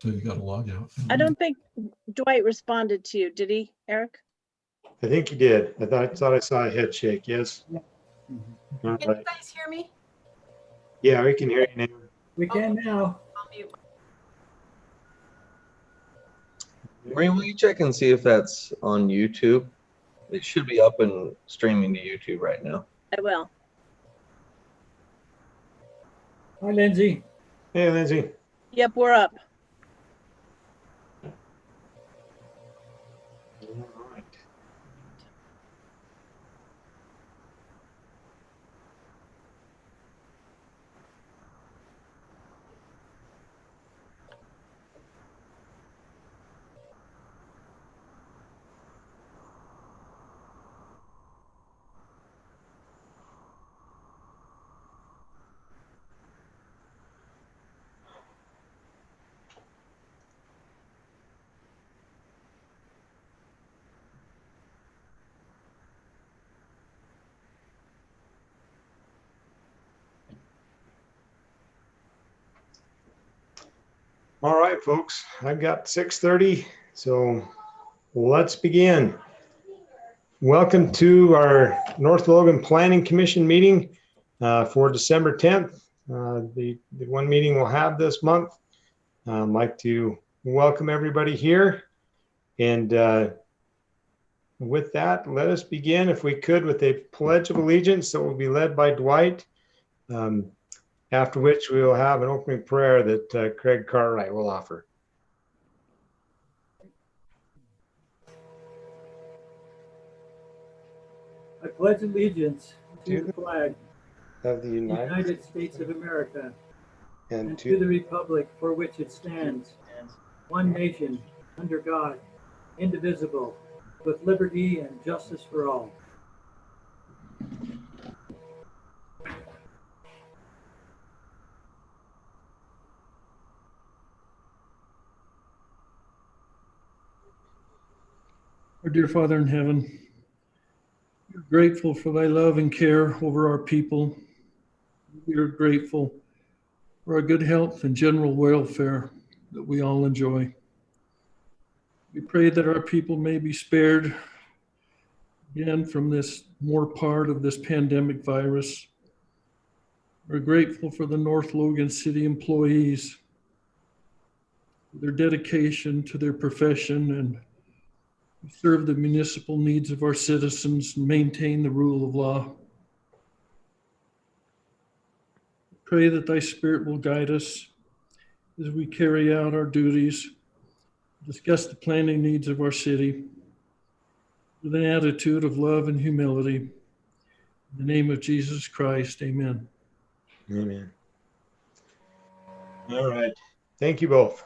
So you got to log out. I don't think Dwight responded to you, did he, Eric? I think you did. I thought I saw a head shake. Yes. Yeah. All Can you right. guys hear me? Yeah, we can hear you now. We can now. I'll mute. Maureen, will you check and see if that's on YouTube? It should be up and streaming to YouTube right now. I will. Hi, Lindsay. Hey, Lindsay. Yep, we're up. All right. All right, folks, I've got 6:30, so let's begin. Welcome to our North Logan Planning Commission meeting for December 10th. The one meeting we'll have this month. I'd like to welcome everybody here. And with that, let us begin, if we could, with a Pledge of Allegiance that will be led by Dwight. After which we will have an opening prayer that Craig Cartwright will offer. I pledge allegiance to the flag Of the of the United States of America and and to the republic for which it stands, one nation, under God, indivisible, with liberty and justice for all. Our dear Father in heaven, we're grateful for thy love and care over our people. We are grateful for our good health and general welfare that we all enjoy. We pray that our people may be spared again from this more part of this pandemic virus. We're grateful for the North Logan City employees, their dedication to their profession and serve the municipal needs of our citizens and maintain the rule of law. Pray that thy Spirit will guide us as we carry out our duties, discuss the planning needs of our city with an attitude of love and humility. In the name of Jesus Christ, amen. Amen. All right. Thank you both.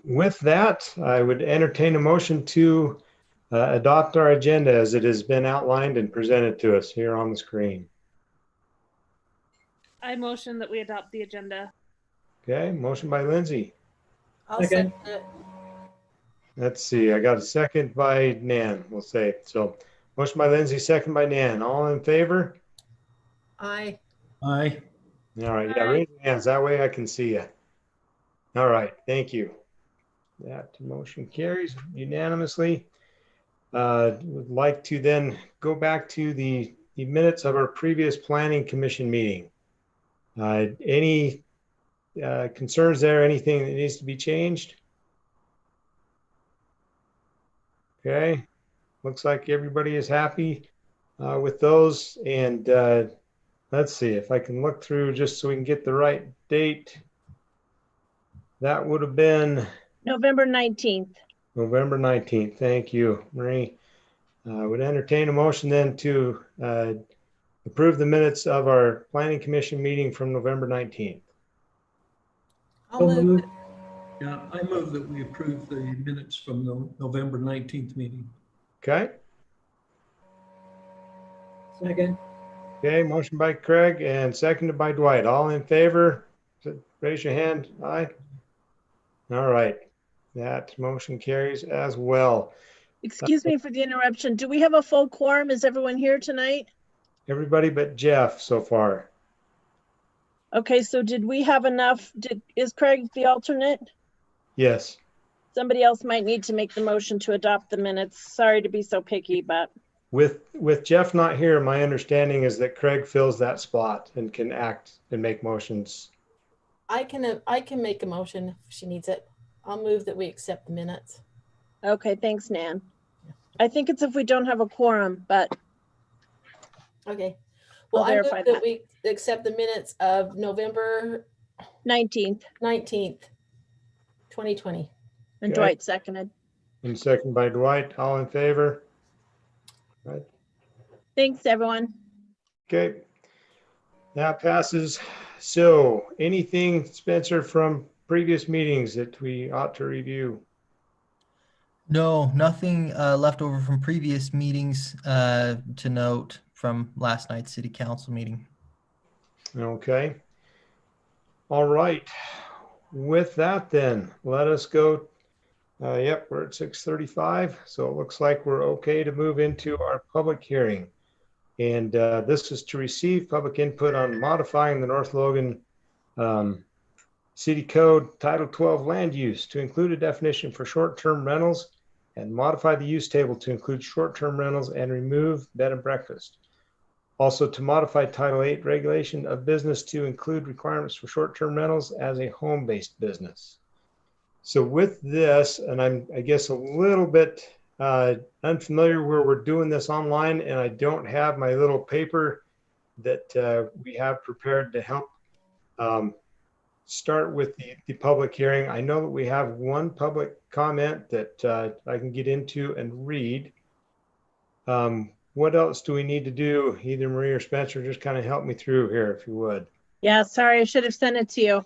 With that, I would entertain a motion to adopt our agenda as it has been outlined and presented to us here on the screen. I motion that we adopt the agenda. Okay, motion by Lindsay. I'll Second. second it. Let's see, I got a second by Nan, we'll say. So motion by Lindsay, second by Nan. All in favor? Aye. Aye. All right, yeah, raise your hands. That way I can see you. All right, thank you. That motion carries unanimously. Would like to then go back to the minutes of our previous planning commission meeting. Any concerns there? Anything that needs to be changed? Okay, looks like everybody is happy with those. And let's see if I can look through just so we can get the right date. That would have been November 19th. November 19th. Thank you, Marie. Would entertain a motion then to approve the minutes of our planning commission meeting from November 19th. I'll So move moved. it. Yeah, I move that we approve the minutes from the November 19th meeting. Okay. Second. Okay. Motion by Craig and seconded by Dwight. All in favor? Raise your hand. Aye. All right. That motion carries as well. Excuse me for the interruption. Do we have a full quorum? Is everyone here tonight? Everybody but Jeff so far. Okay, so did we have enough? Is Craig the alternate? Yes. Somebody else might need to make the motion to adopt the minutes. Sorry to be so picky, but With Jeff not here, my understanding is that Craig fills that spot and can act and make motions. I can make a motion if she needs it. I'll move that we accept the minutes. okay, thanks, Nan. I think it's if we don't have a quorum, but Okay. Well, I'll I move verify that that. we accept the minutes of November 19th, 19th, 2020. and Okay. Dwight seconded. And second by Dwight, all in favor? Right. Thanks, everyone. Okay. That passes. So anything, Spencer, from previous meetings that we ought to review? No, nothing left over from previous meetings to note from last night's city council meeting. Okay. All right. With that then, let us go. Yep, we're at 6:35. So it looks like we're okay to move into our public hearing. And this is to receive public input on modifying the North Logan City Code Title 12 land use to include a definition for short-term rentals and modify the use table to include short-term rentals and remove bed and breakfast. Also to modify Title 8 regulation of business to include requirements for short-term rentals as a home-based business. So with this, and I guess a little bit unfamiliar where we're doing this online, and I don't have my little paper that we have prepared to help start with the public hearing. I know that we have one public comment that I can get into and read. What else do we need to do? Either Marie or Spencer, just kind of help me through here if you would. Yeah, sorry, I should have sent it to you.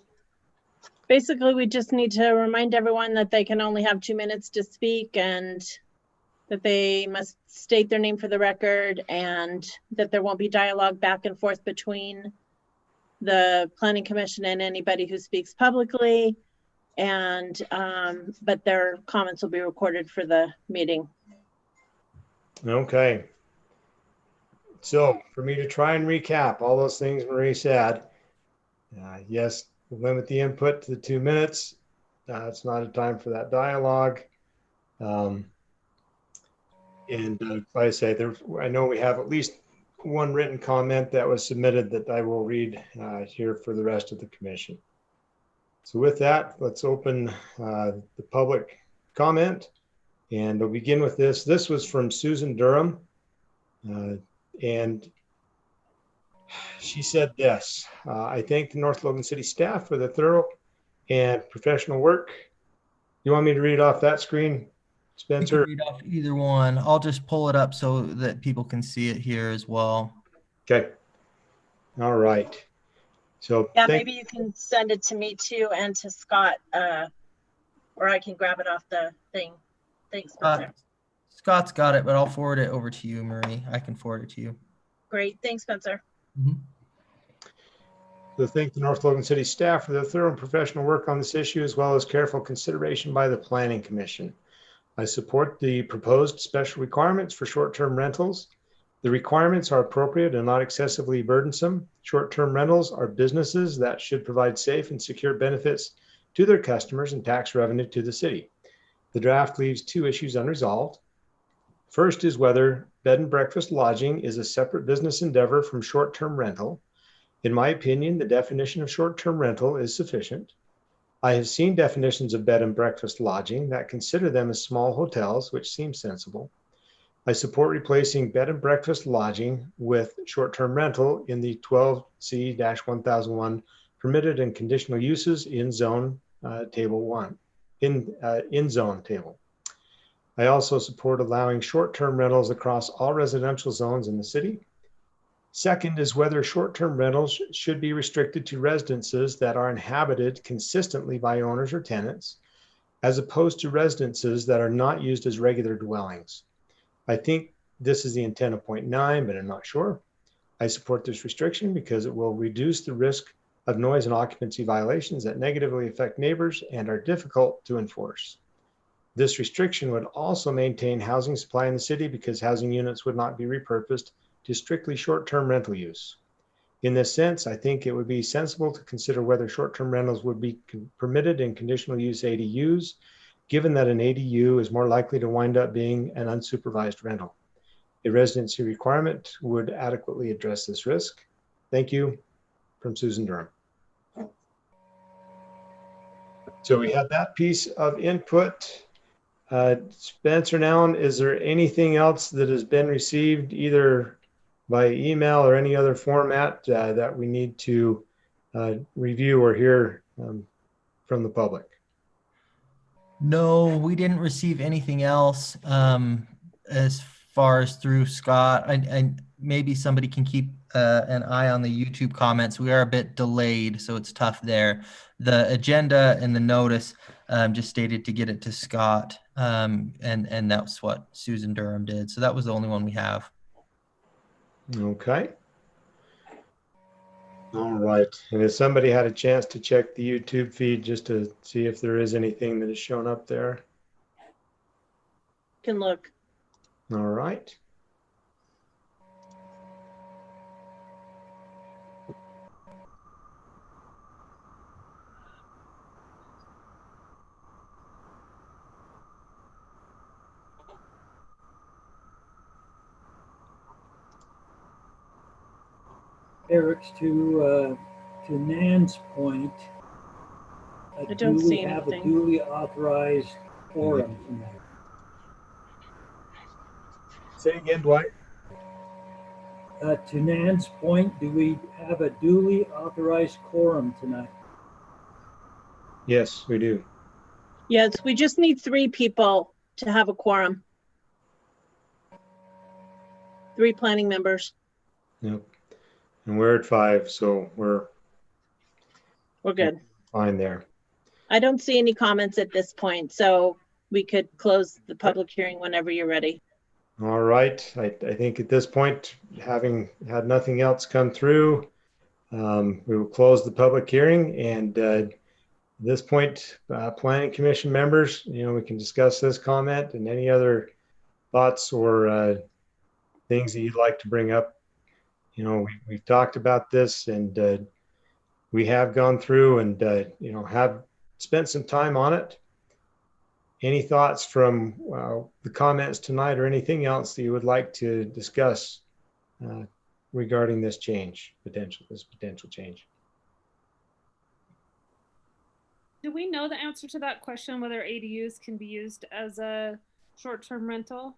Basically, we just need to remind everyone that they can only have 2 minutes to speak and that they must state their name for the record and that there won't be dialogue back and forth between the Planning Commission and anybody who speaks publicly. And, but their comments will be recorded for the meeting. Okay. So for me to try and recap all those things Marie said, yes, limit the input to the 2 minutes. It's not a time for that dialogue. Like I say, I know we have at least one written comment that was submitted that I will read here for the rest of the commission. So with that, let's open the public comment, and we'll begin with this. This was from Susan Durham, and she said this: I thank the North Logan City staff for the thorough and professional work. You want me to read off that screen, You Spencer? can read off either one. I'll just pull it up so that people can see it here as well. Okay. All right. So Yeah, maybe you can send it to me too and to Scott, or I can grab it off the thing. Thanks, Spencer. Scott's got it, but I'll forward it over to you, Marie. I can forward it to you. Great, thanks, Spencer. So thank the North Logan City staff for their thorough and professional work on this issue, as well as careful consideration by the Planning Commission. I support the proposed special requirements for short-term rentals. The requirements are appropriate and not excessively burdensome. Short-term rentals are businesses that should provide safe and secure benefits to their customers and tax revenue to the city. The draft leaves 2 issues unresolved. First is whether bed and breakfast lodging is a separate business endeavor from short-term rental. In my opinion, the definition of short-term rental is sufficient. I have seen definitions of bed and breakfast lodging that consider them as small hotels, which seems sensible. I support replacing bed and breakfast lodging with short-term rental in the 12C-1001 permitted and conditional uses in zone table 1, in zone table. I also support allowing short-term rentals across all residential zones in the city. Second is whether short-term rentals should be restricted to residences that are inhabited consistently by owners or tenants, as opposed to residences that are not used as regular dwellings. I think this is the intent of point 9, but I'm not sure. I support this restriction because it will reduce the risk of noise and occupancy violations that negatively affect neighbors and are difficult to enforce. This restriction would also maintain housing supply in the city because housing units would not be repurposed to strictly short-term rental use. In this sense, I think it would be sensible to consider whether short-term rentals would be permitted in conditional use ADUs, given that an ADU is more likely to wind up being an unsupervised rental. A residency requirement would adequately address this risk. Thank you, from Susan Durham. So we have that piece of input. Spencer Noun, is there anything else that has been received either by email or any other format that we need to review or hear from the public? No, we didn't receive anything else as far as through Scott. I maybe somebody can keep an eye on the YouTube comments. We are a bit delayed, so it's tough there. The agenda and the notice just stated to get it to Scott, and that's what Susan Durham did. So that was the only one we have. Okay. All right. And if somebody had a chance to check the YouTube feed just to see if there is anything that is shown up there. Can look. All right. Eric's to Nan's point. I don't see have a anything. duly authorized quorum tonight? Say again, Dwight. To Nan's point, do we have a duly authorized quorum tonight? Yes, we do. Yes, we just need 3 people to have a quorum. 3 planning members. Yep. And we're at 5, so we're Good. fine there. I don't see any comments at this point, so we could close the public hearing whenever you're ready. All right. I think at this point, having had nothing else come through, we will close the public hearing. And at this point, Planning Commission members, we can discuss this comment and any other thoughts or things that you'd like to bring up. We've talked about this, and we have gone through and have spent some time on it. Any thoughts from the comments tonight or anything else that you would like to discuss regarding this potential change? Do we know the answer to that question, whether ADUs can be used as a short-term rental?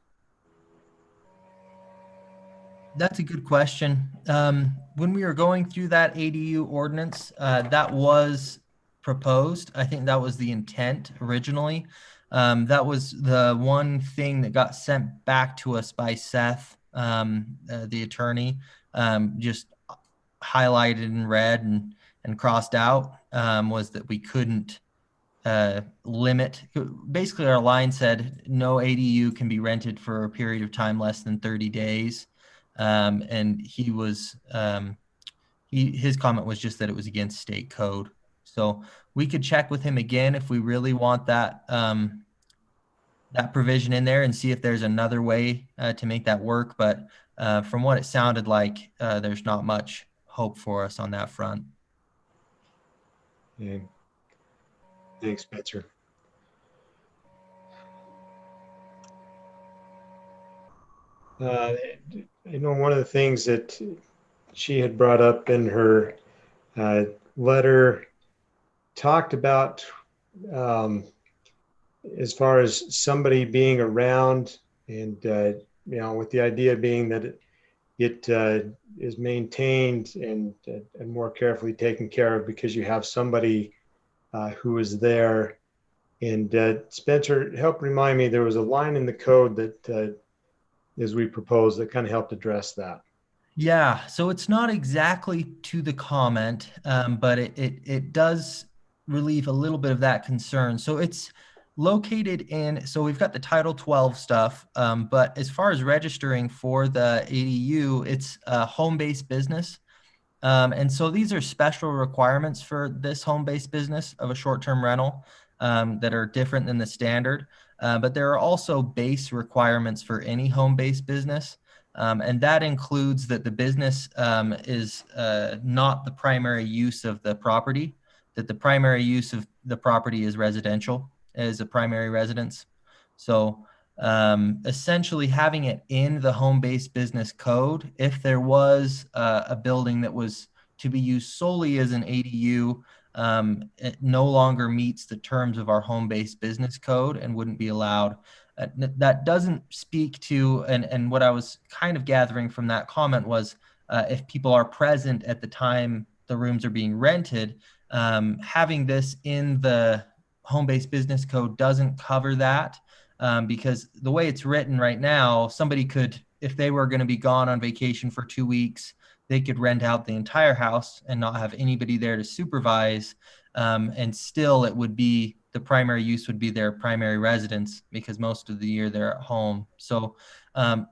That's a good question. When we were going through that ADU ordinance, that was proposed. I think that was the intent originally. That was the one thing that got sent back to us by Seth, the attorney, just highlighted in red and crossed out, was that we couldn't limit. Basically, our line said no ADU can be rented for a period of time less than 30 days. And he was, his comment was just that it was against state code. So we could check with him again if we really want that, that provision in there and see if there's another way to make that work. But from what it sounded like, there's not much hope for us on that front. Yeah. Thanks, Spencer. One of the things that she had brought up in her letter talked about as far as somebody being around and, with the idea being that it is maintained and more carefully taken care of because you have somebody who is there. And Spencer, help remind me, there was a line in the code that as we proposed that kind of helped address that. Yeah, so it's not exactly to the comment, but it does relieve a little bit of that concern. So it's located in, so we've got the Title 12 stuff, but as far as registering for the ADU, it's a home-based business. And so these are special requirements for this home-based business of a short-term rental that are different than the standard. But there are also base requirements for any home-based business. And that includes that the business is not the primary use of the property, that the primary use of the property is residential, as a primary residence. So essentially having it in the home-based business code, if there was a building that was to be used solely as an ADU, it no longer meets the terms of our home-based business code and wouldn't be allowed. That doesn't speak to, and what I was kind of gathering from that comment was if people are present at the time the rooms are being rented, having this in the home-based business code doesn't cover that. Because the way it's written right now, somebody could, if they were going to be gone on vacation for 2 weeks, they could rent out the entire house and not have anybody there to supervise. And still it would be, the primary use would be their primary residence because most of the year they're at home. So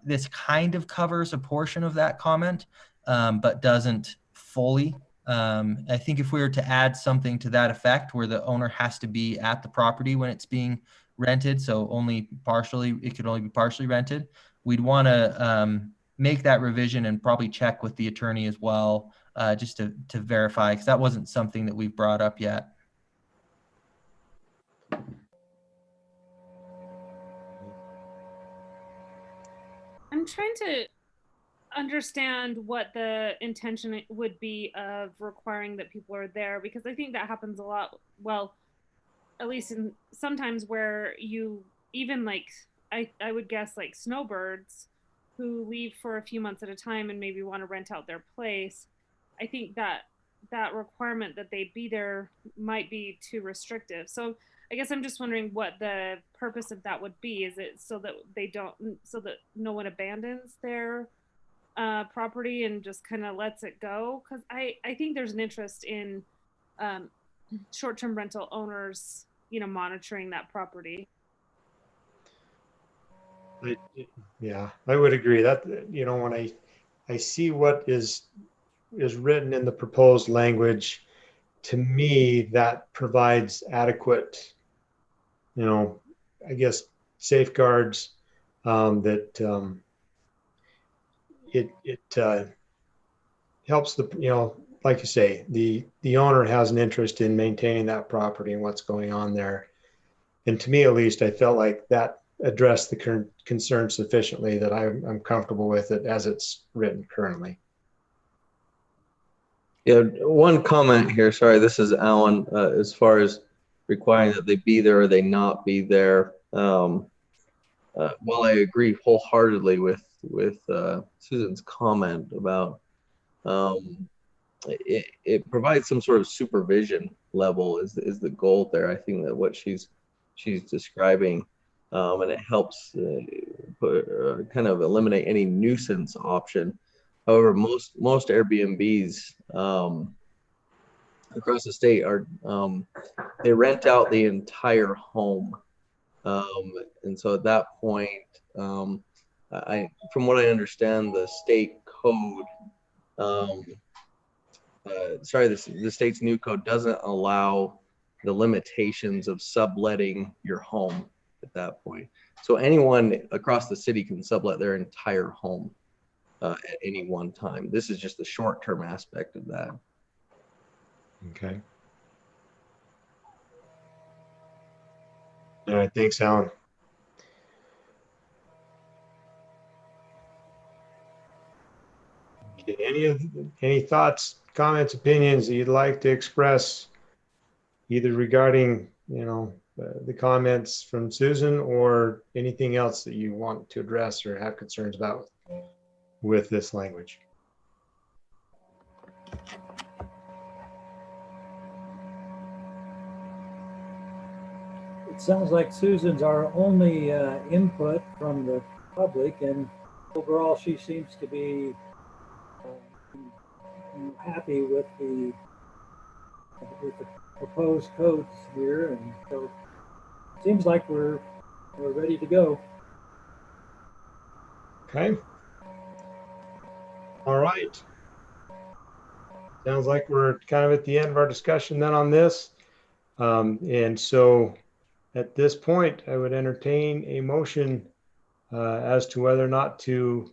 this kind of covers a portion of that comment, but doesn't fully. I think if we were to add something to that effect where the owner has to be at the property when it's being rented, so only partially, it could only be partially rented, we'd want to make that revision and probably check with the attorney as well, just to verify, because that wasn't something that we've brought up yet. I'm trying to understand what the intention would be of requiring that people are there, because I think that happens a lot. Well, at least in sometimes where you even like, I would guess like snowbirds who leave for a few months at a time and maybe want to rent out their place. I think that requirement that they be there might be too restrictive. So I guess I'm just wondering what the purpose of that would be. Is it so that so that no one abandons their property and just kind of lets it go? Because I think there's an interest in short-term rental owners, monitoring that property. Yeah, I would agree that, when I see what is written in the proposed language, to me, that provides adequate, I guess, safeguards, that it helps the, like you say, the owner has an interest in maintaining that property and what's going on there. And to me, at least, I felt like that addressed the current concern sufficiently that I'm comfortable with it as it's written currently. Yeah, one comment here. Sorry, this is Alan. As far as requiring that they be there or they not be there, while I agree wholeheartedly with Susan's comment about it provides some sort of supervision level is the goal there. I think that what she's describing, and it helps kind of eliminate any nuisance option. However, most Airbnbs across the state are they rent out the entire home, and so at that point, from what I understand, the state code, the state's new code doesn't allow the limitations of subletting your home at that point. So anyone across the city can sublet their entire home at any one time. This is just the short-term aspect of that. Okay. All right, thanks, Alan. Okay, any thoughts, comments, opinions that you'd like to express, either regarding, the comments from Susan or anything else that you want to address or have concerns about with this language? It sounds like Susan's our only input from the public, and overall she seems to be happy with the proposed codes here, and so it seems like we're ready to go. Okay. All right. Sounds like we're kind of at the end of our discussion then on this. And so at this point, I would entertain a motion as to whether or not to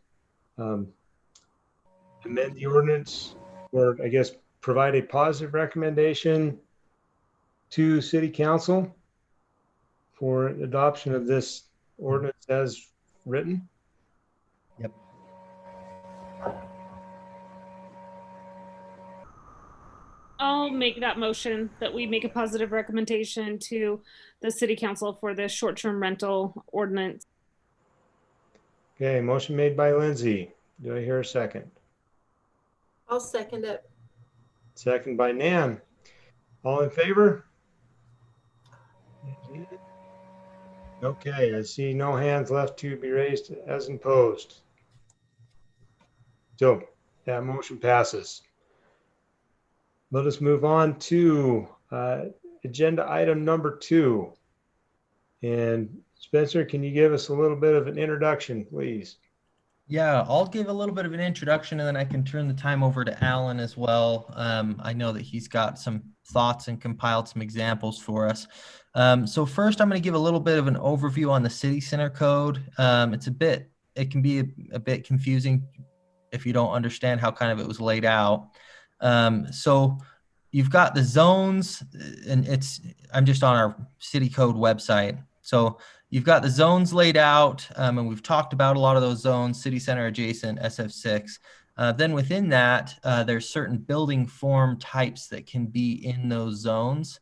amend the ordinance, or I guess provide a positive recommendation to City Council for adoption of this ordinance as written. Yep. I'll make that motion that we make a positive recommendation to the city council for the short-term rental ordinance. Okay, motion made by Lindsay. Do I hear a second? I'll second it. Second by Nan. All in favor? Okay, I see no hands left to be raised as opposed. So that motion passes. Let us move on to agenda item number 2. And Spencer, can you give us a little bit of an introduction, please? Yeah, I'll give a little bit of an introduction and then I can turn the time over to Alan as well. I know that he's got some thoughts and compiled some examples for us. So first, I'm going to give a little bit of an overview on the City Center Code. It can be a bit confusing if you don't understand how kind of it was laid out. So you've got the zones, and I'm just on our City Code website. So you've got the zones laid out, and we've talked about a lot of those zones, city center adjacent, SF6. Then within that, there's certain building form types that can be in those zones.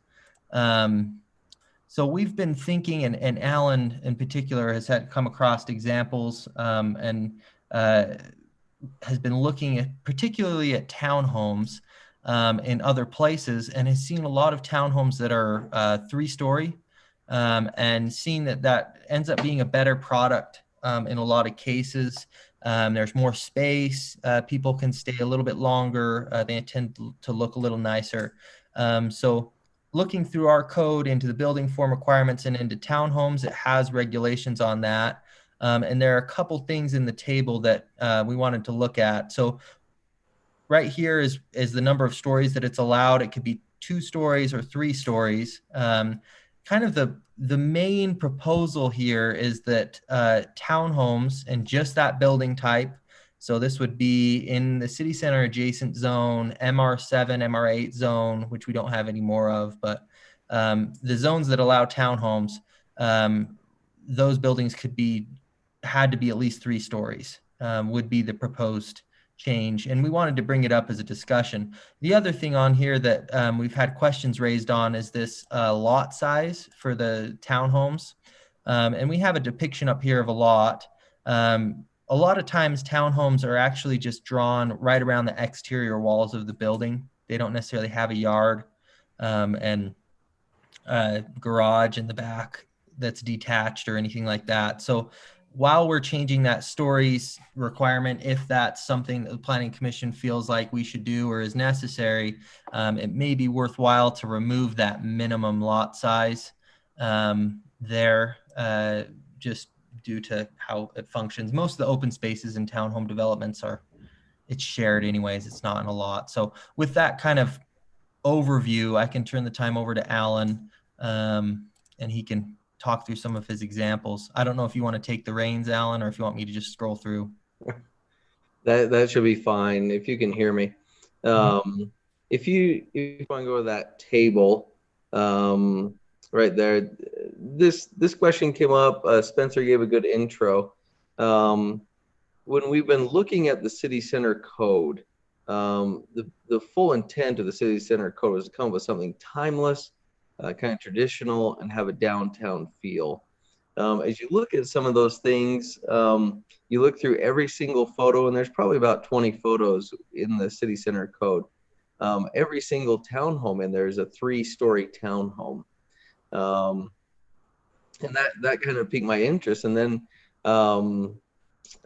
So we've been thinking, and Alan in particular has come across examples and has been looking at particularly at townhomes in other places, and has seen a lot of townhomes that are 3-story. And seeing that ends up being a better product in a lot of cases. There's more space. People can stay a little bit longer. They tend to look a little nicer. So looking through our code into the building form requirements and into townhomes, it has regulations on that. And there are a couple things in the table that we wanted to look at. So right here is the number of stories that it's allowed. It could be 2 stories or 3 stories. Kind of the main proposal here is that townhomes and just that building type, so this would be in the city center adjacent zone, MR7, MR8 zone, which we don't have any more of, but the zones that allow townhomes, those buildings had to be at least 3 stories, would be the proposed change. And we wanted to bring it up as a discussion. The other thing on here that we've had questions raised on is this lot size for the townhomes. And we have a depiction up here of a lot. A lot of times townhomes are actually just drawn right around the exterior walls of the building. They don't necessarily have a yard and garage in the back that's detached or anything like that. So while we're changing that stories requirement, if that's something that the Planning Commission feels like we should do or is necessary, it may be worthwhile to remove that minimum lot size there, just due to how it functions. Most of the open spaces in townhome developments it's shared anyways, it's not in a lot. So with that kind of overview, I can turn the time over to Alan and he can talk through some of his examples. I don't know if you want to take the reins, Alan, or if you want me to just scroll through. That should be fine if you can hear me. If you want to go to that table right there, this question came up. Spencer gave a good intro. When we've been looking at the city center code, the full intent of the city center code is to come up with something timeless, kind of traditional, and have a downtown feel. As you look at some of those things, you look through every single photo, and there's probably about 20 photos in the city center code. Every single townhome in there is a 3-story townhome. And that kind of piqued my interest. And then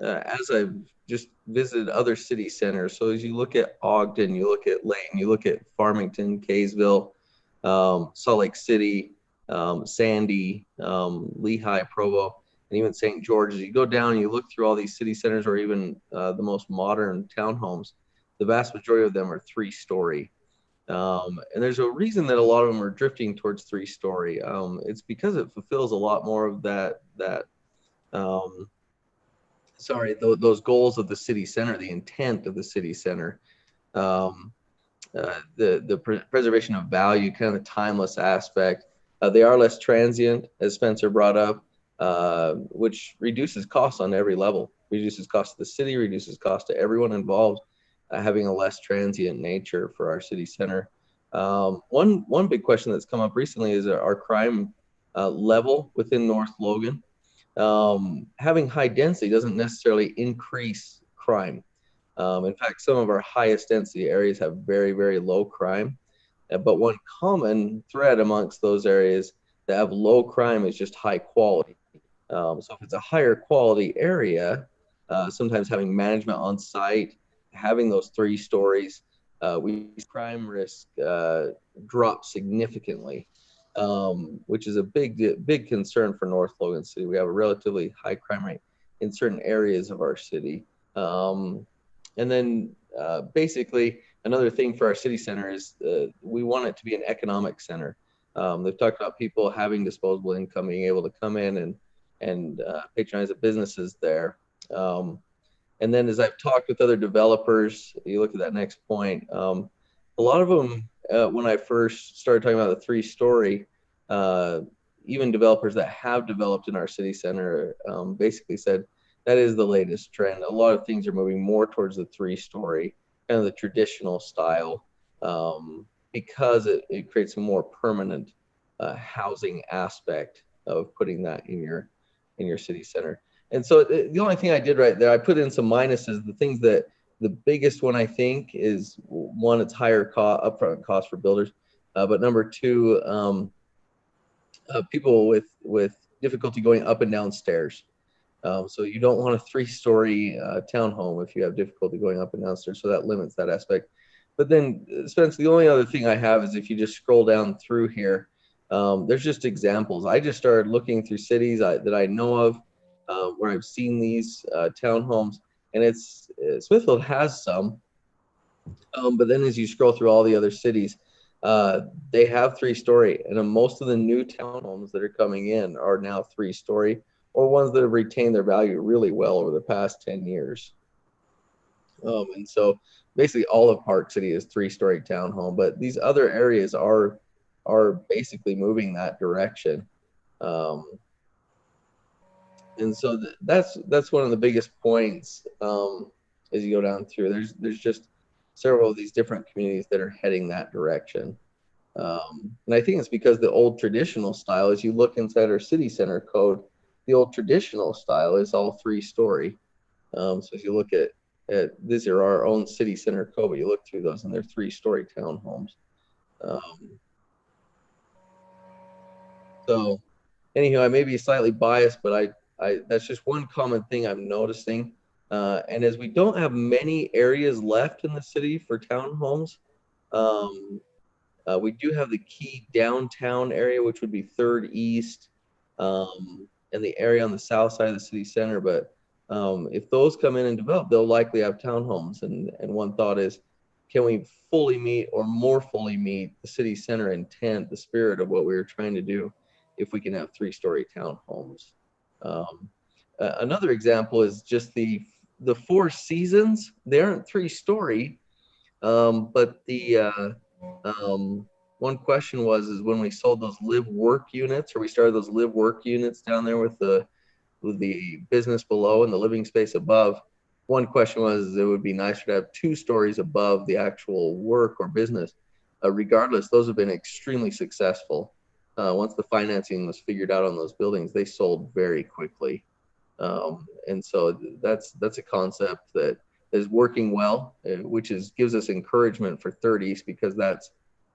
as I've just visited other city centers, so as you look at Ogden, you look at Layton, you look at Farmington, Kaysville, Salt Lake City, Sandy, Lehigh, Provo, and even St. George. As you go down and you look through all these city centers, or even the most modern townhomes, the vast majority of them are 3-story. And there's a reason that a lot of them are drifting towards 3-story. It's because it fulfills a lot more of that those goals of the city center, the intent of the city center, the preservation of value, kind of the timeless aspect. They are less transient, as Spencer brought up, which reduces costs on every level. Reduces cost to the city, reduces cost to everyone involved, having a less transient nature for our city center. One big question that's come up recently is our crime level within North Logan. Having high density doesn't necessarily increase crime. In fact, some of our highest density areas have very, very low crime. But one common thread amongst those areas that have low crime is just high quality. So if it's a higher quality area, sometimes having management on site, having those 3 stories, we see crime risk drop significantly, which is a big concern for North Logan City. We have a relatively high crime rate in certain areas of our city. And then basically another thing for our city center is we want it to be an economic center. They've talked about people having disposable income, being able to come in and patronize the businesses there. And then as I've talked with other developers, you look at that next point, a lot of them, when I first started talking about the 3-story, even developers that have developed in our city center basically said, that is the latest trend. A lot of things are moving more towards the 3-story, kind of the traditional style, because it creates a more permanent housing aspect of putting that in your city center. And so the only thing I did right there, I put in some minuses. The things that the biggest one I think is, one, it's higher upfront cost for builders, but number 2, people with difficulty going up and down stairs. So you don't want a 3-story townhome if you have difficulty going up and down stairs. So that limits that aspect. But then, Spence, the only other thing I have is if you just scroll down through here, there's just examples. I just started looking through cities that I know of where I've seen these townhomes, and Smithfield has some. But then as you scroll through all the other cities, they have 3-story, and most of the new townhomes that are coming in are now 3-story, or ones that have retained their value really well over the past 10 years. And so basically all of Park City is 3-story townhome, but these other areas are basically moving that direction. And so that's one of the biggest points as you go down through. There's just several of these different communities that are heading that direction. And I think it's because the old traditional style, as you look inside our city center code, the old traditional style is all 3-story. So if you look at these are our own city center code, but you look through those and they're 3-story townhomes. So anyhow, I may be slightly biased, but I that's just one common thing I'm noticing. And as we don't have many areas left in the city for townhomes, we do have the key downtown area, which would be 3rd East, and the area on the south side of the city center. But if those come in and develop, they'll likely have townhomes. And one thought is, can we fully meet or more fully meet the city center intent, the spirit of what we were trying to do, if we can have 3-story townhomes? Another example is just the Four Seasons. They aren't 3-story, but the one question is when we sold those live work units, or we started those live work units down there with the business below and the living space above. One question was, it would be nicer to have 2 stories above the actual work or business. Regardless, those have been extremely successful. Once the financing was figured out on those buildings, they sold very quickly. And so that's a concept that is working well, which gives us encouragement for 3rd East, because that's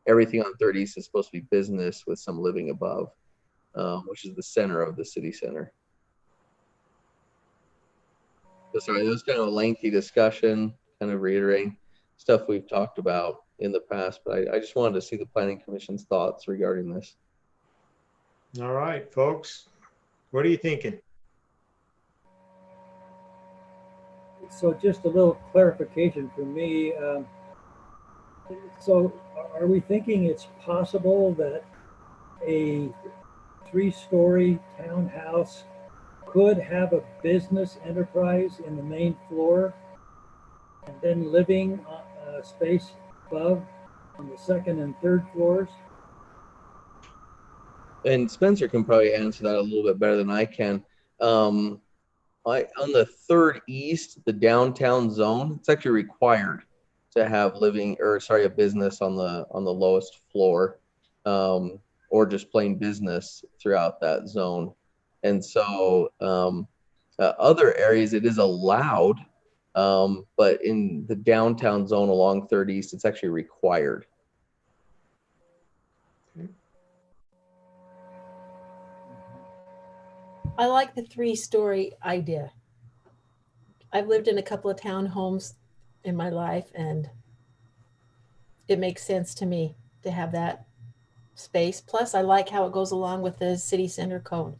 everything on 3rd East is supposed to be business with some living above, which is the center of the city center. So sorry, that was kind of a lengthy discussion, kind of reiterating stuff we've talked about in the past, but I just wanted to see the Planning Commission's thoughts regarding this. All right, folks, what are you thinking? So just a little clarification for me. So are we thinking it's possible that a 3-story townhouse could have a business enterprise in the main floor and then living space above on the second and third floors? And Spencer can probably answer that a little bit better than I can. On the third east, the downtown zone, it's actually required to have a business on the lowest floor, or just plain business throughout that zone. And so other areas it is allowed, but in the downtown zone along 3rd East, it's actually required. I like the 3-story idea. I've lived in a couple of townhomes in my life, and it makes sense to me to have that space. Plus, I like how it goes along with the city center code,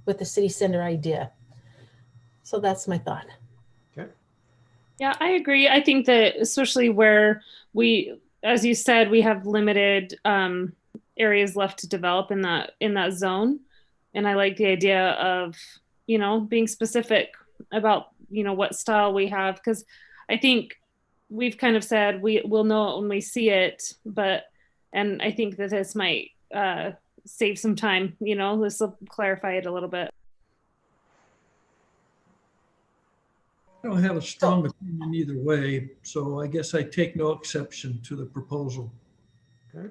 with the city center idea. So that's my thought. Okay. Yeah, I agree. I think that especially where we, as you said, we have limited areas left to develop in that zone. And I like the idea of, being specific about, what style we have, because I think we've kind of said we'll know it when we see it, and I think that this might save some time, this will clarify it a little bit. I don't have a strong opinion either way, so I guess I take no exception to the proposal. Okay.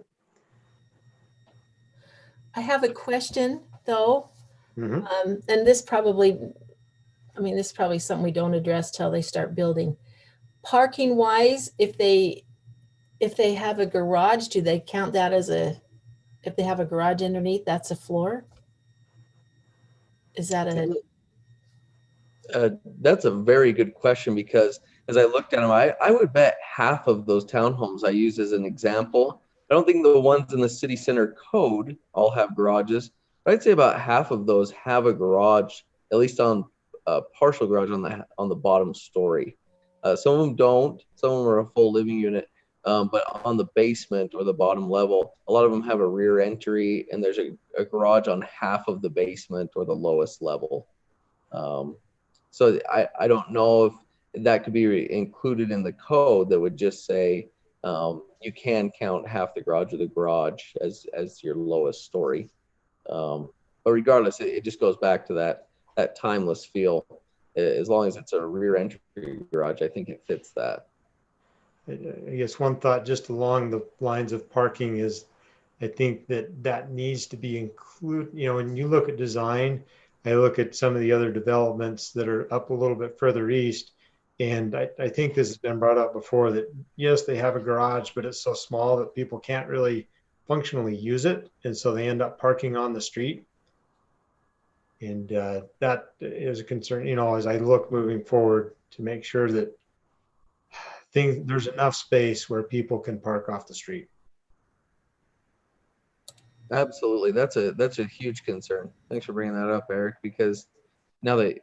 I have a question though. Mm-hmm. And this is probably something we don't address till they start building. Parking wise, if they have a garage, do they count that as if they have a garage underneath, that's a floor? Is that That's a very good question, because as I looked at them, I would bet half of those townhomes I use as an example. I don't think the ones in the city center code all have garages, but I'd say about half of those have a garage, at least on a partial garage on the bottom story. Some of them don't. Some of them are a full living unit, but on the basement or the bottom level, a lot of them have a rear entry, and there's a garage on half of the basement or the lowest level. So I don't know if that could be included in the code that would just say you can count half the garage or the garage as your lowest story. But regardless, it just goes back to that timeless feel. As long as it's a rear entry garage, I think it fits that. I guess one thought just along the lines of parking is, I think that needs to be included. When you look at design, I look at some of the other developments that are up a little bit further east, and I think this has been brought up before that yes, they have a garage, but it's so small that people can't really functionally use it, and so they end up parking on the street. And that is a concern, as I look moving forward, to make sure that there's enough space where people can park off the street. Absolutely, that's a huge concern. Thanks for bringing that up, Eric, because now that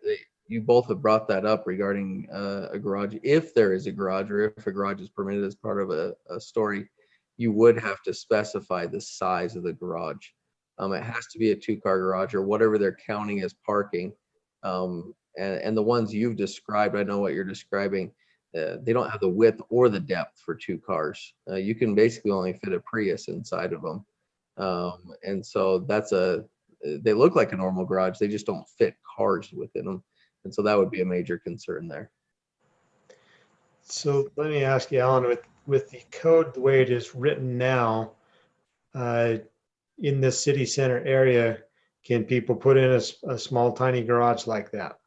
you both have brought that up regarding a garage, if there is a garage or if a garage is permitted as part of a story, you would have to specify the size of the garage. It has to be a 2-car garage or whatever they're counting as parking. And the ones you've described, I know what you're describing, they don't have the width or the depth for 2 cars. You can basically only fit a Prius inside of them. And so they look like a normal garage, they just don't fit cars within them. And so that would be a major concern there. So let me ask you, Alan, with the code the way it is written now, in the city center area, can people put in a small tiny garage like that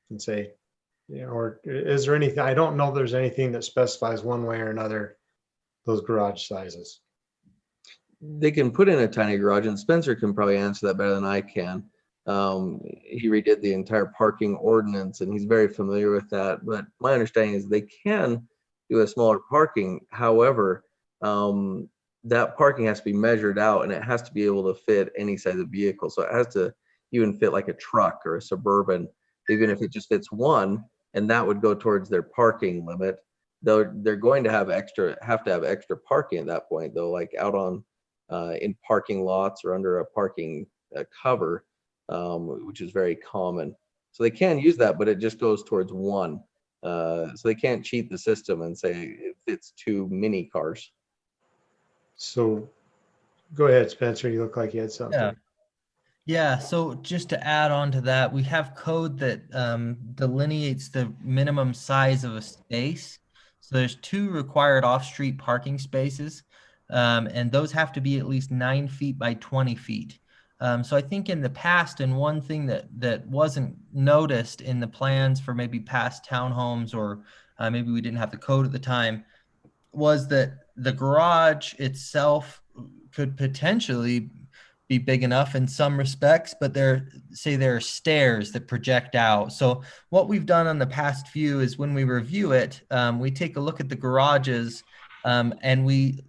and say, or is there anything, I don't know if there's anything that specifies one way or another those garage sizes? They can put in a tiny garage, and Spencer can probably answer that better than I can. He redid the entire parking ordinance, and he's very familiar with that. But my understanding is they can do a smaller parking. However, that parking has to be measured out, and it has to be able to fit any size of vehicle. So it has to even fit like a truck or a Suburban, even if it just fits one, and that would go towards their parking limit. Though they're going to have to have extra parking at that point, though, like out on in parking lots or under a parking cover, which is very common. So they can use that, but it just goes towards one. So they can't cheat the system and say it fits too many cars. So go ahead, Spencer. You look like you had something. Yeah. Yeah, so just to add on to that, we have code that delineates the minimum size of a space. So there's 2 required off-street parking spaces, and those have to be at least 9 feet by 20 feet. So I think in the past, and one thing that wasn't noticed in the plans for maybe past townhomes, or maybe we didn't have the code at the time, was that the garage itself could potentially be big enough in some respects, but there are stairs that project out. So what we've done on the past few is when we review it, we take a look at the garages, and we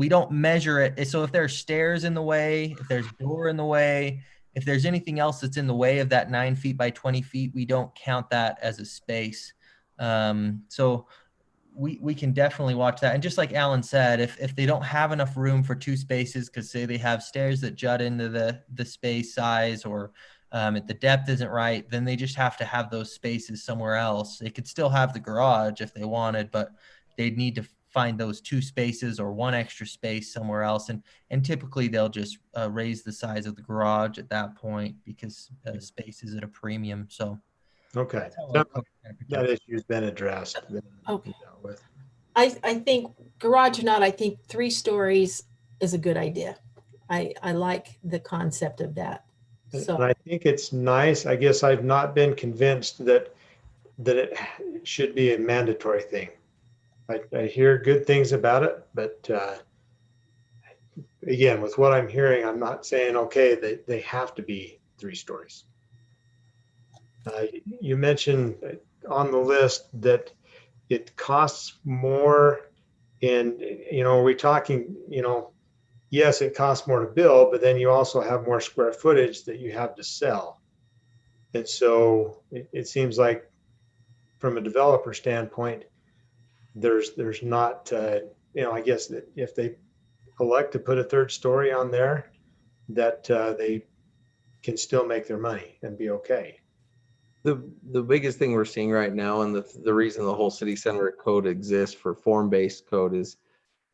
don't measure it. So if there are stairs in the way, if there's a door in the way, if there's anything else that's in the way of that 9 feet by 20 feet, we don't count that as a space. So we can definitely watch that. And just like Alan said, if they don't have enough room for 2 spaces, because say they have stairs that jut into the space size, or if the depth isn't right, then they just have to have those spaces somewhere else. They could still have the garage if they wanted, but they'd need to find those 2 spaces or 1 extra space somewhere else. And typically they'll just raise the size of the garage at that point, because space is at a premium. So Okay. That issue's been addressed. Okay. I think garage or not, I think 3 stories is a good idea. I like the concept of that. So And I think it's nice. I guess I've not been convinced that it should be a mandatory thing. I hear good things about it, but again, with what I'm hearing, I'm not saying, okay, they have to be 3 stories. You mentioned on the list that it costs more we're talking, yes, it costs more to build, but then you also have more square footage that you have to sell. And so it seems like from a developer standpoint, there's not, I guess that if they elect to put a 3rd story on there, that they can still make their money and be okay. The biggest thing we're seeing right now, and the reason the whole city center code exists for form-based code, is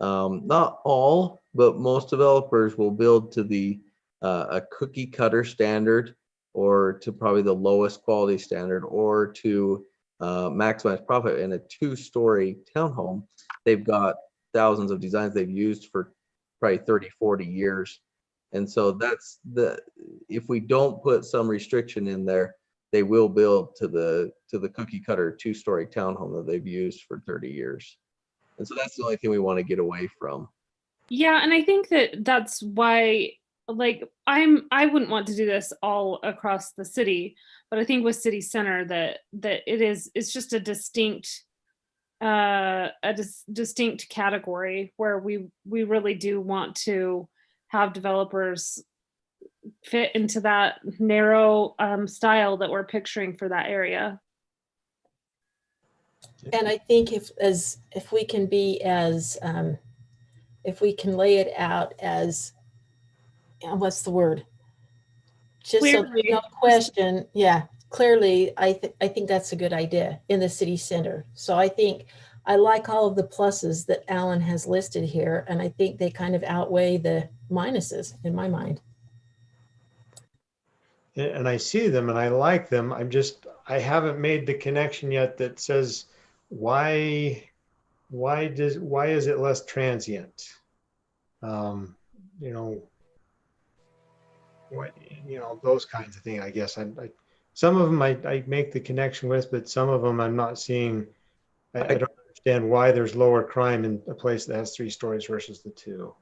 not all, but most developers will build to a cookie cutter standard, or to probably the lowest quality standard, or to maximize profit. In a 2-story townhome, they've got thousands of designs they've used for probably 30, 40 years. And so if we don't put some restriction in there, they will build to the cookie cutter 2-story townhome that they've used for 30 years. And so that's the only thing we want to get away from. Yeah, and I think that's why, like, I wouldn't want to do this all across the city, but I think with city center that it's just a distinct distinct category where we really do want to have developers fit into that narrow style that we're picturing for that area. and I think if we can be as if we can lay it out as what's the word? Just Clearly. so there's no question. Yeah, clearly, I think that's a good idea in the city center. So I think I like all of the pluses that Alan has listed here, and I think they kind of outweigh the minuses in my mind. And I see them and I like them. I haven't made the connection yet that says why is it less transient? Those kinds of things. I guess some of them I make the connection with, but some of them I'm not seeing. I don't understand why there's lower crime in a place that has 3 stories versus the 2.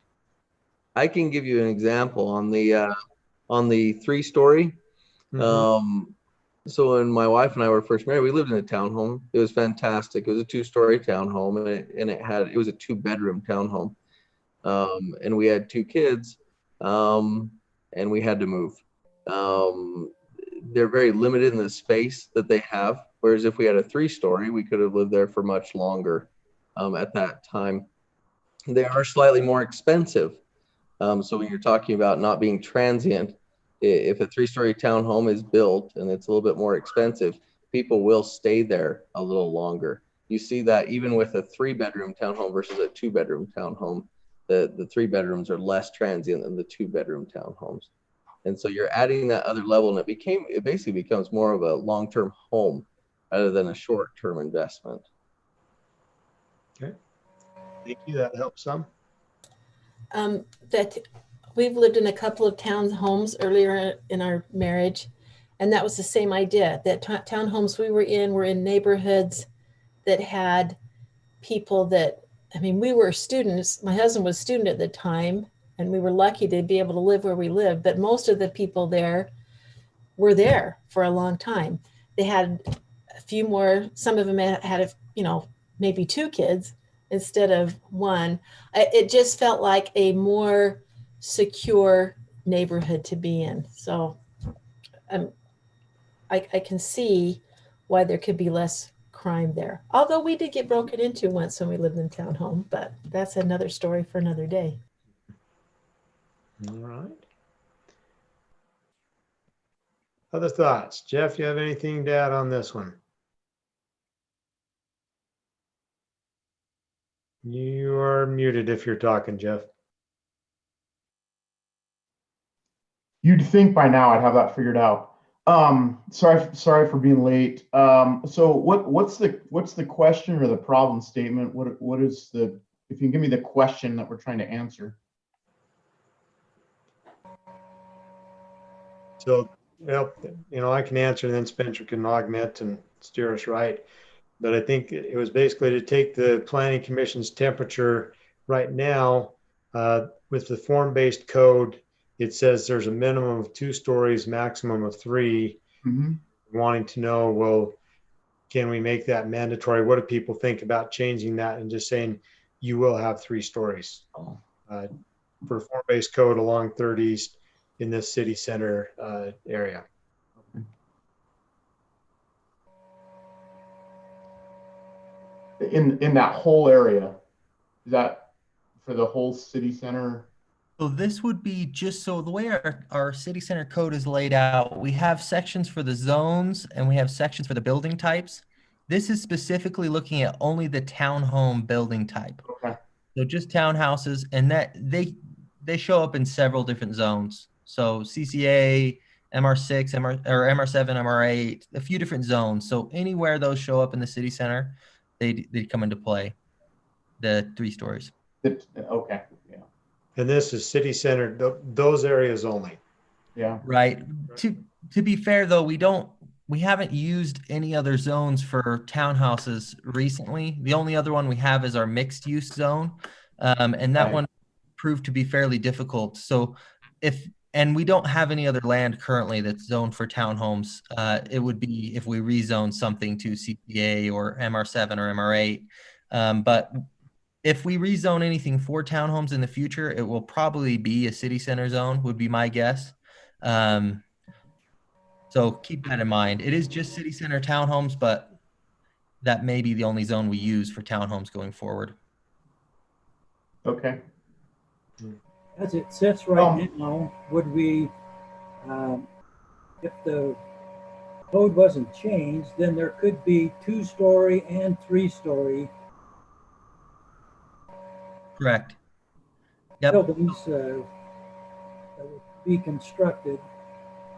I can give you an example on the 3-story. Mm-hmm. So when my wife and I were first married, we lived in a townhome. It was fantastic. It was a 2-story townhome, and it was a 2-bedroom townhome. And we had 2 kids, and we had to move. They're very limited in the space that they have. Whereas if we had a 3-story, we could have lived there for much longer at that time. They are slightly more expensive. So when you're talking about not being transient, If a 3-story townhome is built and it's a little bit more expensive, people will stay there a little longer. You see that even with a 3-bedroom townhome versus a 2-bedroom townhome, the 3 bedrooms are less transient than the 2-bedroom townhomes. And so you're adding that other level, and it basically becomes more of a long-term home rather than a short-term investment. Okay. Thank you. That helps some. That we've lived in a couple of townhomes earlier in our marriage, and that was the same idea, that townhomes we were in neighborhoods that had people that, I mean, we were students. My husband was a student at the time, and we were lucky to be able to live where we lived, but most of the people there were there for a long time. They had a few more, some of them had maybe 2 kids instead of 1. It just felt like a more secure neighborhood to be in. So I can see why there could be less crime there. Although we did get broken into once when we lived in townhome, but that's another story for another day. All right. Other thoughts? Jeff, you have anything to add on this one? You are muted if you're talking, Jeff. You'd think by now I'd have that figured out. Sorry for being late. So what's the question or the problem statement? What is the, if you can give me the question that we're trying to answer? So, well, I can answer, and then Spencer can augment and steer us right. But I think it was basically to take the Planning Commission's temperature right now with the form-based code. It says there's a minimum of 2 stories, maximum of 3. Mm-hmm. Wanting to know, well, can we make that mandatory? What do people think about changing that and just saying you will have 3 stories for form-based code along 3rd East in this city center area? In that whole area, is that for the whole city center? So this would be just so the way our city center code is laid out, we have sections for the zones and we have sections for the building types. This is specifically looking at only the townhome building type. Okay. So just townhouses, and that they show up in several different zones. So CCA, MR6, MR7, MR8, a few different zones. So anywhere those show up in the city center, they come into play, the 3 stories. Okay. Yeah. And this is city center, those areas only. Yeah. Right. To be fair though, we haven't used any other zones for townhouses recently. The only other one we have is our mixed use zone. And that one proved to be fairly difficult. So and we don't have any other land currently that's zoned for townhomes. It would be if we rezone something to CPA or MR7 or MR8. But if we rezone anything for townhomes in the future, it will probably be a city center zone, would be my guess. So keep that in mind. It is just city center townhomes, but that may be the only zone we use for townhomes going forward. Okay. As it sits right now, would we, if the code wasn't changed, then there could be 2-story and 3-story Correct. Yep. buildings that would be constructed.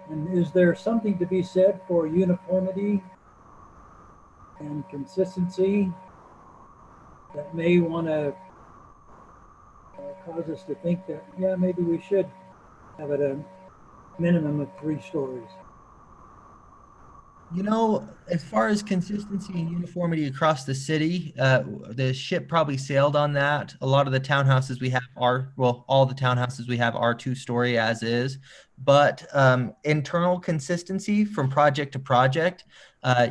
And is there something to be said for uniformity and consistency that may want to cause us to think that, yeah, maybe we should have it a minimum of 3 stories? As far as consistency and uniformity across the city, the ship probably sailed on that. A lot of the townhouses we have all the townhouses we have are 2-story as is, but internal consistency from project to project,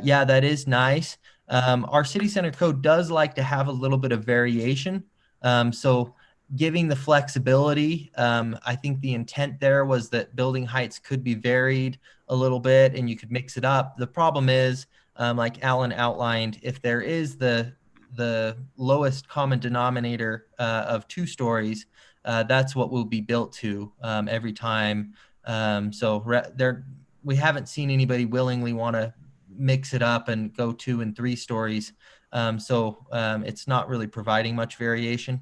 yeah, that is nice. Our city center code does like to have a little bit of variation. So giving the flexibility, I think the intent there was that building heights could be varied a little bit and you could mix it up. The problem is, like Alan outlined, if there is the lowest common denominator of 2 stories, that's what will be built to every time We haven't seen anybody willingly want to mix it up and go 2 and 3 stories. It's not really providing much variation.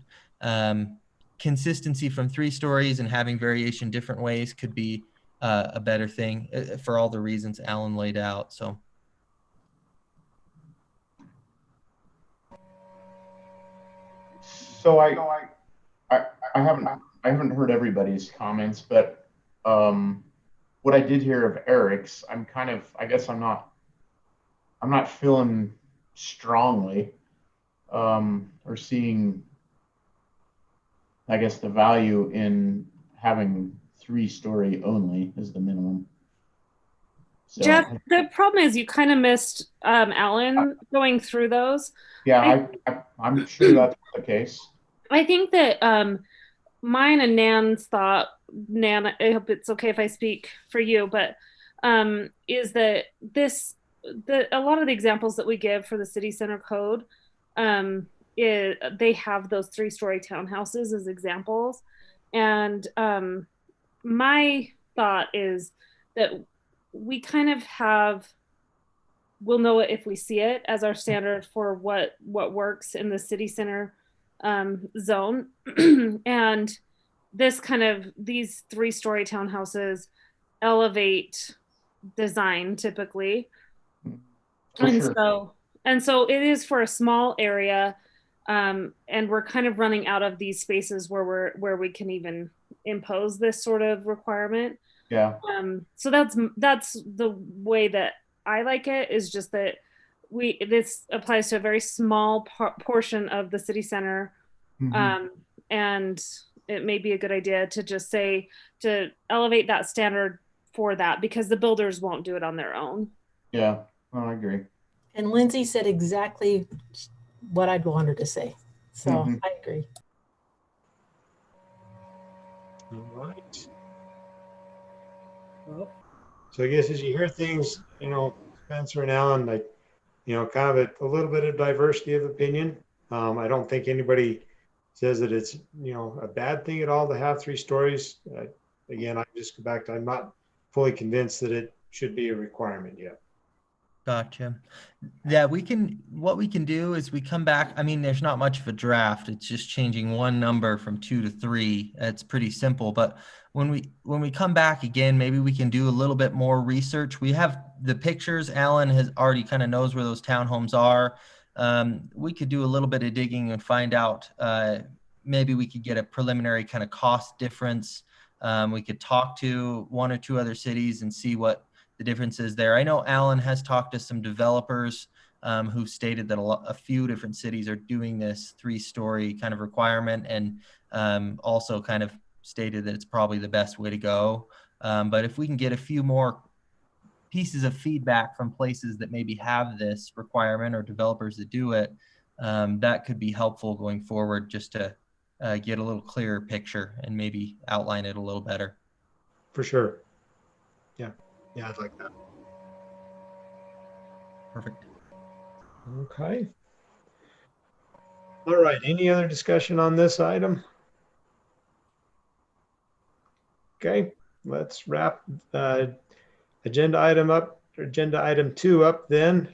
Consistency from 3 stories and having variation different ways could be a better thing for all the reasons Alan laid out. So. So I haven't heard everybody's comments, but what I did hear of Eric's, I guess I'm not feeling strongly or seeing, I guess, the value in having 3-story only as the minimum. So, Jeff, the problem is you kind of missed Alan going through those. Yeah, I'm sure that's the case. I think that mine and Nan's thought, Nan, I hope it's okay if I speak for you, but is that a lot of the examples that we give for the city center code, they have those 3-story townhouses as examples. And my thought is that we kind of we'll know it if we see it as our standard for what works in the city center zone. And these 3-story townhouses elevate design typically. And so it is for a small area. And we're kind of running out of these spaces where we can even impose this sort of requirement. Yeah. So that's the way that I like it, is just that this applies to a very small portion of the city center. Mm-hmm. And it may be a good idea to just say to elevate that standard for that, because the builders won't do it on their own. Yeah, I agree. And Lindsay said exactly what I'd want her to say. So mm-hmm. I agree. All right. Well, so I guess as you hear things, Spencer and Alan, kind of a little bit of diversity of opinion. I don't think anybody says that it's, a bad thing at all to have 3 stories. Again, I just go back to, I'm not fully convinced that it should be a requirement yet. Gotcha. Yeah, what we can do is we come back. I mean, there's not much of a draft. It's just changing one number from 2 to 3. It's pretty simple. But when we come back again, maybe we can do a little bit more research. We have the pictures. Alan has already kind of knows where those townhomes are. We could do a little bit of digging and find out, maybe we could get a preliminary kind of cost difference. We could talk to 1 or 2 other cities and see what the difference is there. I know Alan has talked to some developers who stated that a few different cities are doing this 3-story kind of requirement, and also kind of stated that it's probably the best way to go. But if we can get a few more pieces of feedback from places that maybe have this requirement or developers that do it, that could be helpful going forward, just to get a little clearer picture and maybe outline it a little better. For sure. Yeah, I'd like that. Perfect. Okay. All right. Any other discussion on this item? Okay, let's wrap agenda item 2 up then.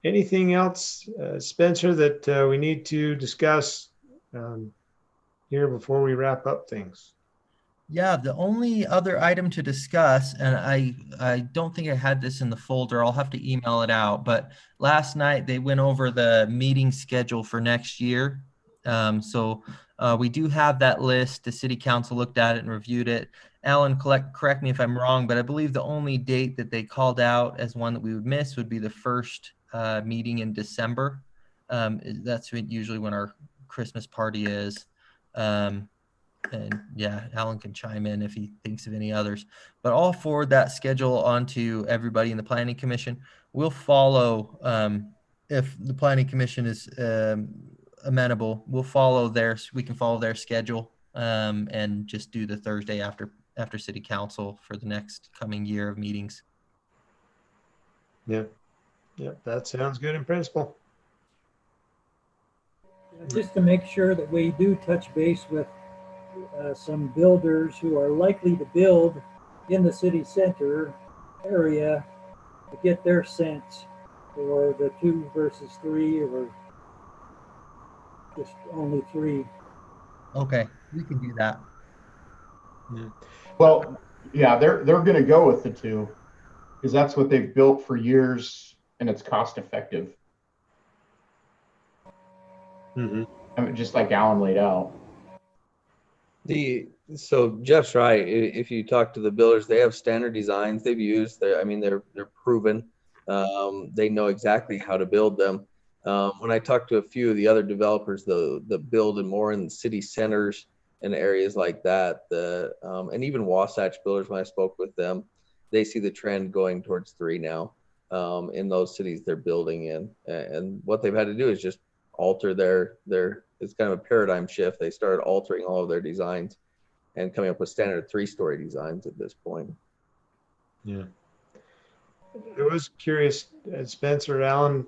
Anything else, Spencer, that we need to discuss here before we wrap up things? Yeah, the only other item to discuss, and I don't think I had this in the folder, I'll have to email it out, but last night they went over the meeting schedule for next year. So we do have that list. The city council looked at it and reviewed it. Alan, correct me if I'm wrong, but I believe the only date that they called out as one that we would miss would be the first meeting in December. That's usually when our Christmas party is. And yeah, Alan can chime in if he thinks of any others, but I'll forward that schedule onto everybody in the Planning Commission. We'll follow, if the Planning Commission is amenable, we can follow their schedule and just do the Thursday after City Council for the next coming year of meetings. Yeah, that sounds good in principle. Just to make sure that we do touch base with some builders who are likely to build in the city center area to get their sense for the 2 versus 3 or just only 3. Okay, we can do that. Well, yeah, they're going to go with the 2 because that's what they've built for years and it's cost effective. Mm-hmm. I mean, just like Alan laid out. So Jeff's right. If you talk to the builders, they have standard designs they've used. They're proven. They know exactly how to build them. When I talk to a few of the other developers, the build and more in city centers and areas like that, and even Wasatch builders, when I spoke with them, they see the trend going towards 3 now in those cities they're building in. And what they've had to do is just alter their it's kind of a paradigm shift. They started altering all of their designs and coming up with standard 3-story designs at this point. Yeah. I was curious, Spencer, Alan,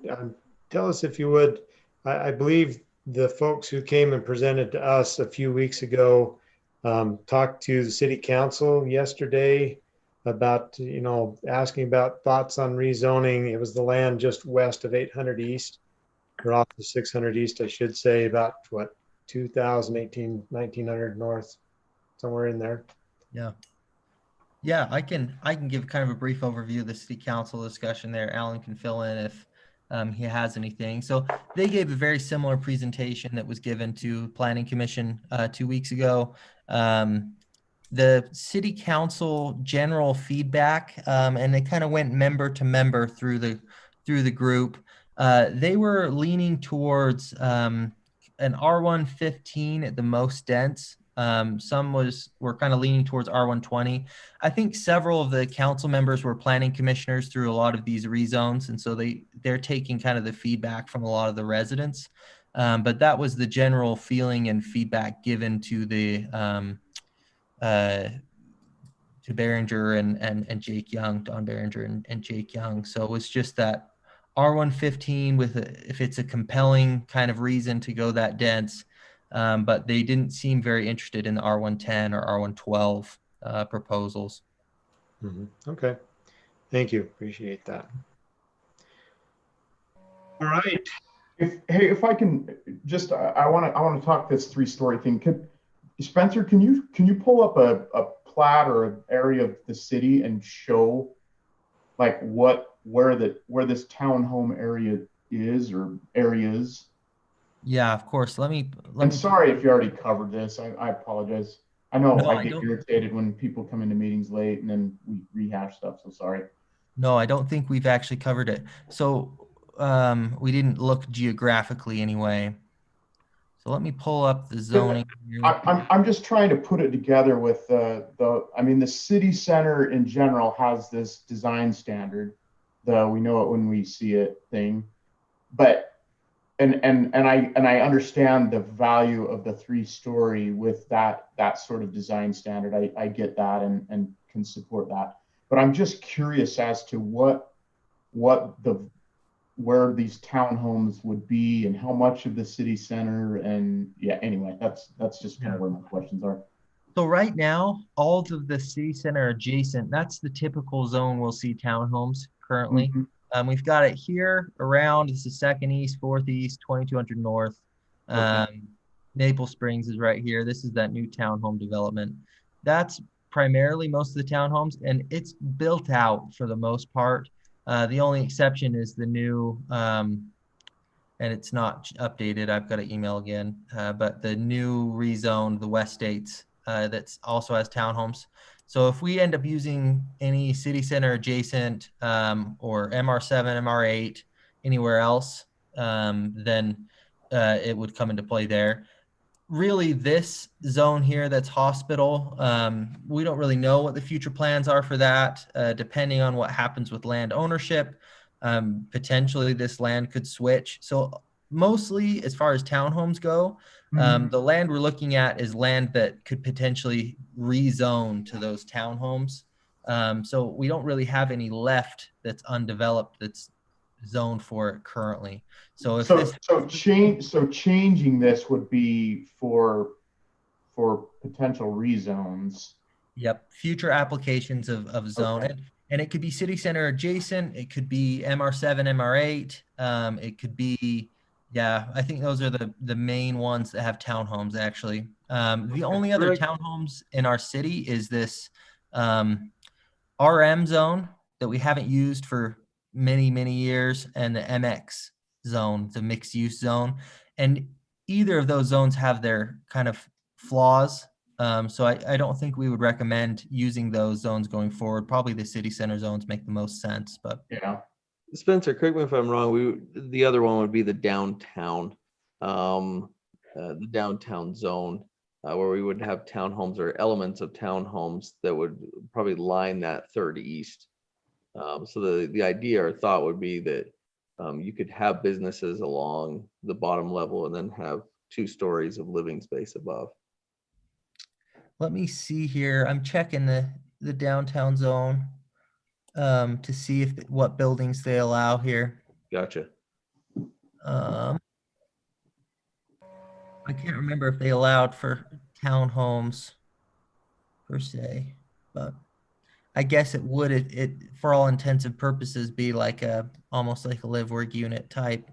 tell us if you would. I believe the folks who came and presented to us a few weeks ago talked to the city council yesterday about, asking about thoughts on rezoning. It was the land just west of 800 East, or off the 600 East, I should say, about 2018, 1900 North, somewhere in there. Yeah, I can give kind of a brief overview of the city council discussion there. Alan can fill in if he has anything. So they gave a very similar presentation that was given to Planning Commission 2 weeks ago. The city council general feedback, and they kind of went member to member through the group. They were leaning towards an R115 at the most dense. Some were kind of leaning towards R120. I think several of the council members were planning commissioners through a lot of these rezones, and so they're taking kind of the feedback from a lot of the residents. But that was the general feeling and feedback given to the to Behringer and Jake Young, Don Behringer and Jake Young. So it was just that R115 if it's a compelling kind of reason to go that dense. But they didn't seem very interested in the R110 or R112 proposals. Mm-hmm. Okay. Thank you. Appreciate that. All right. If I can just, I want to talk this 3-story thing. Spencer, can you pull up a plat or an area of the city and show like where this townhome area is or areas? Yeah, of course. Let me. Sorry if you already covered this. I apologize. I know I get irritated when people come into meetings late and then we rehash stuff. So sorry. No, I don't think we've actually covered it. So we didn't look geographically anyway. So let me pull up the zoning. I'm just trying to put it together with the city center in general has this design standard, the we know it when we see it thing, but and I understand the value of the 3-story with that sort of design standard. I get that and can support that, but I'm just curious as to where these townhomes would be and how much of the city center. And yeah, anyway, that's just kind of where my questions are. So right now, all of the city center adjacent, that's the typical zone we'll see townhomes currently. Mm-hmm. We've got it here around, this is 2nd East, 4th East, 2200 North. Okay. Maple Springs is right here. This is that new townhome development. That's primarily most of the townhomes, and it's built out for the most part. The only exception is the new, and it's not updated. I've got to email again, but the new rezone, the West States, that's also has townhomes. So if we end up using any city center adjacent or MR7, MR8, anywhere else, then it would come into play there. Really, this zone here that's hospital, we don't really know what the future plans are for that, depending on what happens with land ownership. Potentially this land could switch. So mostly as far as townhomes go, the land we're looking at is land that could potentially rezone to those townhomes. So we don't really have any left that's undeveloped that's zoned for it currently. So if changing this would be for potential rezones, Yep, future applications of zone. Okay. And it could be city center adjacent, it could be MR7, MR8, it could be, yeah, I think those are the main ones that have townhomes actually. The only other Greg? townhomes in our city is this RM zone that we haven't used for many, many years, and the MX zone, the mixed use zone. And either of those zones have their kind of flaws. So I don't think we would recommend using those zones going forward. Probably the city center zones make the most sense, but Yeah. Spencer, correct me if I'm wrong. The other one would be the downtown zone, where we would have townhomes or elements of townhomes that would probably line that third east. So the idea or thought would be that you could have businesses along the bottom level and then have 2 stories of living space above. let me see here. I'm checking the downtown zone to see if what buildings they allow here. Gotcha. I can't remember if they allowed for townhomes per se, but I guess it would, it for all intents and purposes be like almost like a live work unit type.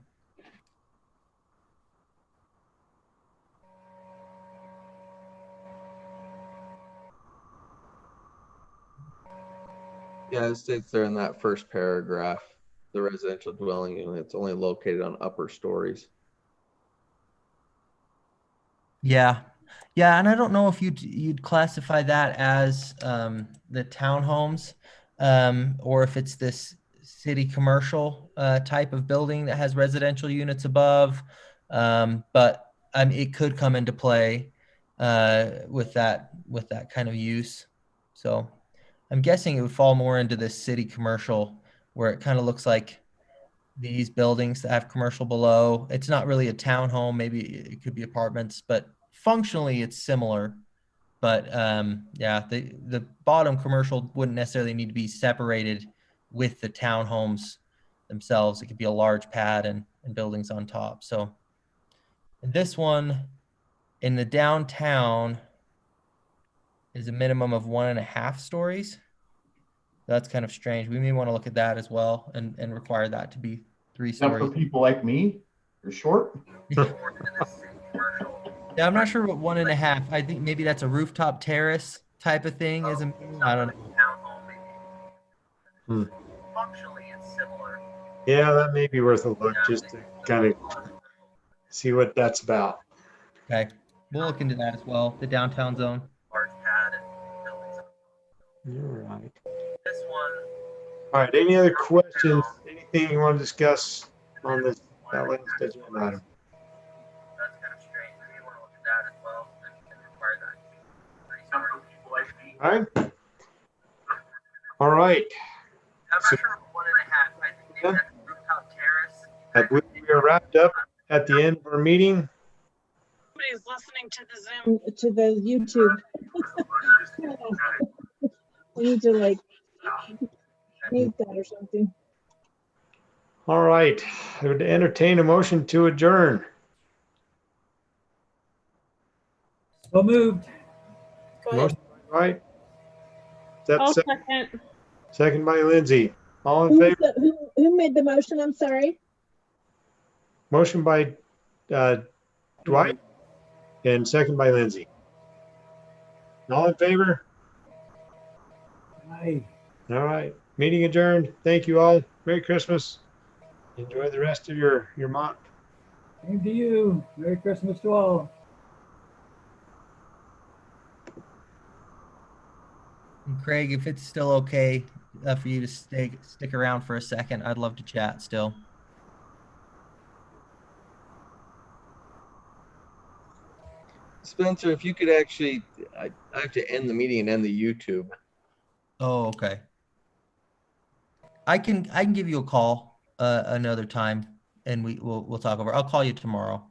Yeah, it states there in that first paragraph, the residential dwelling units only located on upper stories. Yeah. Yeah, and I don't know if you'd classify that as the townhomes, or if it's this city commercial type of building that has residential units above. But it could come into play with that kind of use. So I'm guessing it would fall more into this city commercial, where it kind of looks like these buildings that have commercial below. It's not really a townhome, maybe it could be apartments, but functionally it's similar. But yeah, the bottom commercial wouldn't necessarily need to be separated with the townhomes themselves. It could be a large pad and buildings on top. So and this one in the downtown is a minimum of 1.5 stories. That's kind of strange. We may want to look at that as well and require that to be 3 Is that for stories. people like me? You're short? Yeah, I'm not sure what 1.5. I think maybe that's a rooftop terrace type of thing. I don't know. Functionally, it's similar. Yeah, that may be worth a look just to kind of see what that's about. Okay, we'll look into that as well. The downtown zone. Large pad and buildings. You're right. This one. All right. Any other questions? Anything you want to discuss on this that latest agenda item? That's kind of strange. Maybe you want to look at that as well and require that. All right. So, I believe we are wrapped up at the end of our meeting. Somebody's listening to the Zoom, to the YouTube. We need to like mute that or something. All right. I would entertain a motion to adjourn. So moved. Go ahead. Motion, right? Is that I'll second? second. Second by Lindsay. All in favor? Who made the motion? I'm sorry. Motion by Dwight and second by Lindsay. All in favor? Aye. All right. Meeting adjourned. Thank you all. Merry Christmas. Enjoy the rest of your month. Same to you. Merry Christmas to all. And Craig, if it's still okay for you to stick around for a second, I'd love to chat still. Spencer, if you could actually, I have to end the meeting and end the YouTube. Oh, okay. I can give you a call another time and we'll talk over. I'll call you tomorrow.